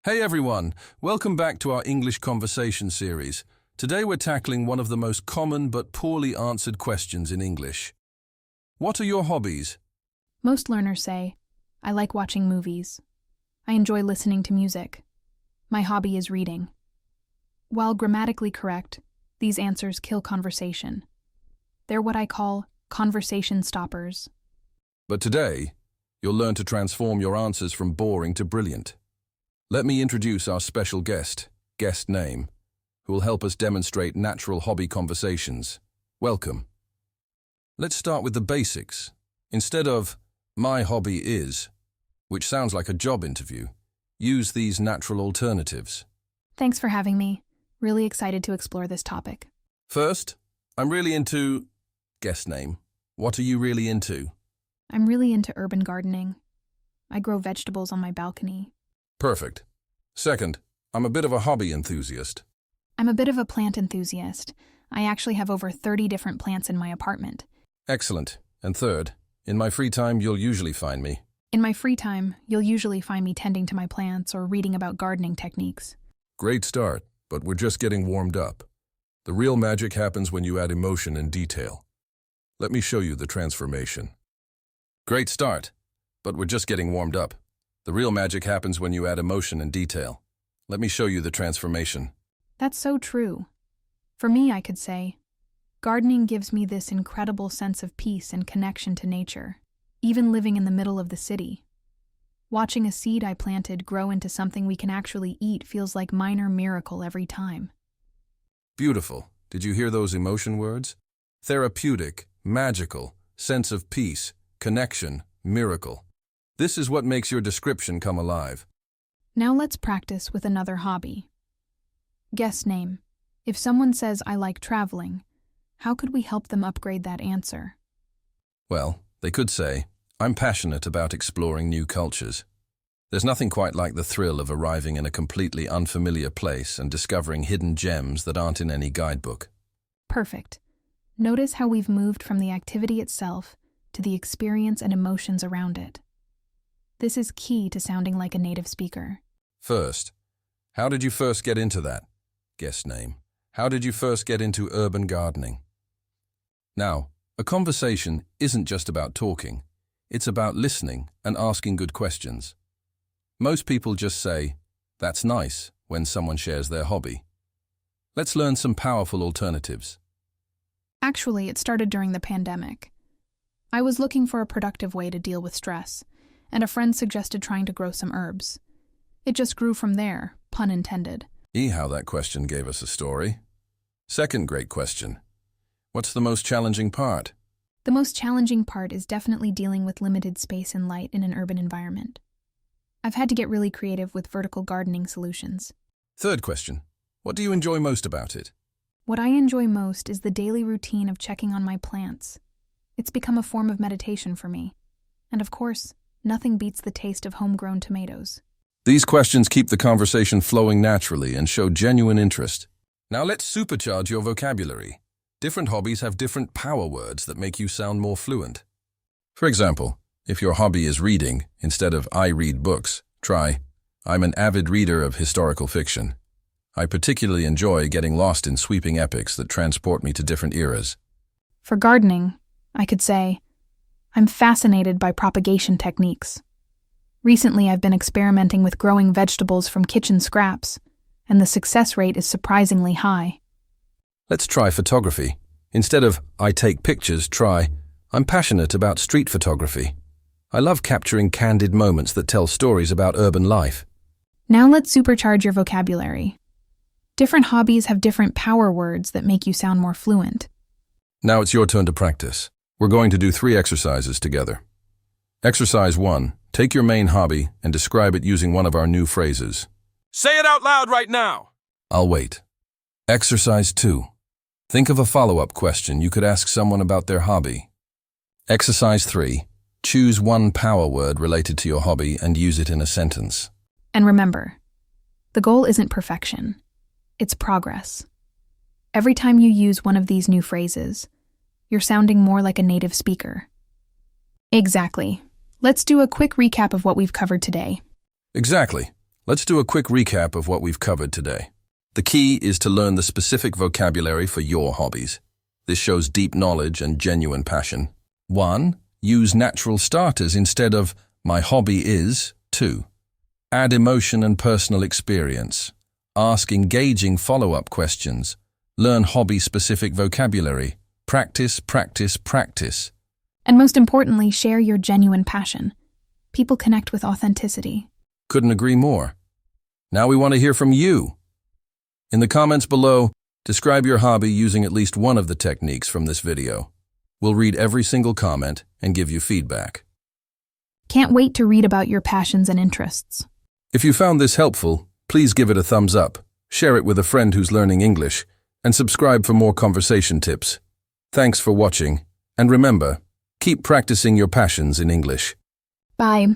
Hey everyone, welcome back to our English conversation series. Today we're tackling one of the most common but poorly answered questions in English. What are your hobbies? Most learners say, I like watching movies. I enjoy listening to music. My hobby is reading. While grammatically correct, these answers kill conversation. They're what I call conversation stoppers. But today, you'll learn to transform your answers from boring to brilliant. Let me introduce our special guest name, who will help us demonstrate natural hobby conversations. Welcome. Let's start with the basics. Instead of, my hobby is, which sounds like a job interview, use these natural alternatives. Thanks for having me. Really excited to explore this topic. First, I'm really into, guest name. What are you really into? I'm really into urban gardening. I grow vegetables on my balcony. Perfect. Second, I'm a bit of a hobby enthusiast. I'm a bit of a plant enthusiast. I actually have over 30 different plants in my apartment. Excellent. And third, in my free time, you'll usually find me. In my free time, you'll usually find me tending to my plants or reading about gardening techniques. Great start, but we're just getting warmed up. The real magic happens when you add emotion and detail. Let me show you the transformation. Great start, but we're just getting warmed up. The real magic happens when you add emotion and detail. Let me show you the transformation. That's so true. For me, I could say, gardening gives me this incredible sense of peace and connection to nature, even living in the middle of the city. Watching a seed I planted grow into something we can actually eat feels like minor miracle every time. Beautiful. Did you hear those emotion words? Therapeutic, magical, sense of peace, connection, miracle. This is what makes your description come alive. Now let's practice with another hobby. Guest name. If someone says, I like traveling, how could we help them upgrade that answer? Well, they could say, I'm passionate about exploring new cultures. There's nothing quite like the thrill of arriving in a completely unfamiliar place and discovering hidden gems that aren't in any guidebook. Perfect. Notice how we've moved from the activity itself to the experience and emotions around it. This is key to sounding like a native speaker. First, how did you first get into that? Guest name. How did you first get into urban gardening? Now, a conversation isn't just about talking. It's about listening and asking good questions. Most people just say, that's nice, when someone shares their hobby. Let's learn some powerful alternatives. Actually, it started during the pandemic. I was looking for a productive way to deal with stress, and a friend suggested trying to grow some herbs. It just grew from there, pun intended. How that question gave us a story. Second great question. What's the most challenging part? The most challenging part is definitely dealing with limited space and light in an urban environment. I've had to get really creative with vertical gardening solutions. Third question. What do you enjoy most about it? What I enjoy most is the daily routine of checking on my plants. It's become a form of meditation for me. And of course, nothing beats the taste of homegrown tomatoes. These questions keep the conversation flowing naturally and show genuine interest. Now let's supercharge your vocabulary. Different hobbies have different power words that make you sound more fluent. For example, if your hobby is reading, instead of I read books, try, I'm an avid reader of historical fiction. I particularly enjoy getting lost in sweeping epics that transport me to different eras. For gardening, I could say, I'm fascinated by propagation techniques. Recently, I've been experimenting with growing vegetables from kitchen scraps, and the success rate is surprisingly high. Let's try photography. Instead of I take pictures, try, I'm passionate about street photography. I love capturing candid moments that tell stories about urban life. Now let's supercharge your vocabulary. Different hobbies have different power words that make you sound more fluent. Now it's your turn to practice. We're going to do 3 exercises together. Exercise 1. Take your main hobby and describe it using one of our new phrases. Say it out loud right now! I'll wait. Exercise 2. Think of a follow-up question you could ask someone about their hobby. Exercise 3. Choose one power word related to your hobby and use it in a sentence. And remember, the goal isn't perfection. It's progress. Every time you use one of these new phrases, you're sounding more like a native speaker. Exactly. Let's do a quick recap of what we've covered today. Exactly. Let's do a quick recap of what we've covered today. The key is to learn the specific vocabulary for your hobbies. This shows deep knowledge and genuine passion. 1. Use natural starters instead of "my hobby is." 2. Add emotion and personal experience. Ask engaging follow-up questions. Learn hobby-specific vocabulary. Practice, practice, practice. And most importantly, share your genuine passion. People connect with authenticity. Couldn't agree more. Now we want to hear from you. In the comments below, describe your hobby using at least one of the techniques from this video. We'll read every single comment and give you feedback. Can't wait to read about your passions and interests. If you found this helpful, please give it a thumbs up, share it with a friend who's learning English, and subscribe for more conversation tips. Thanks for watching, and remember, keep practicing your passions in English. Bye.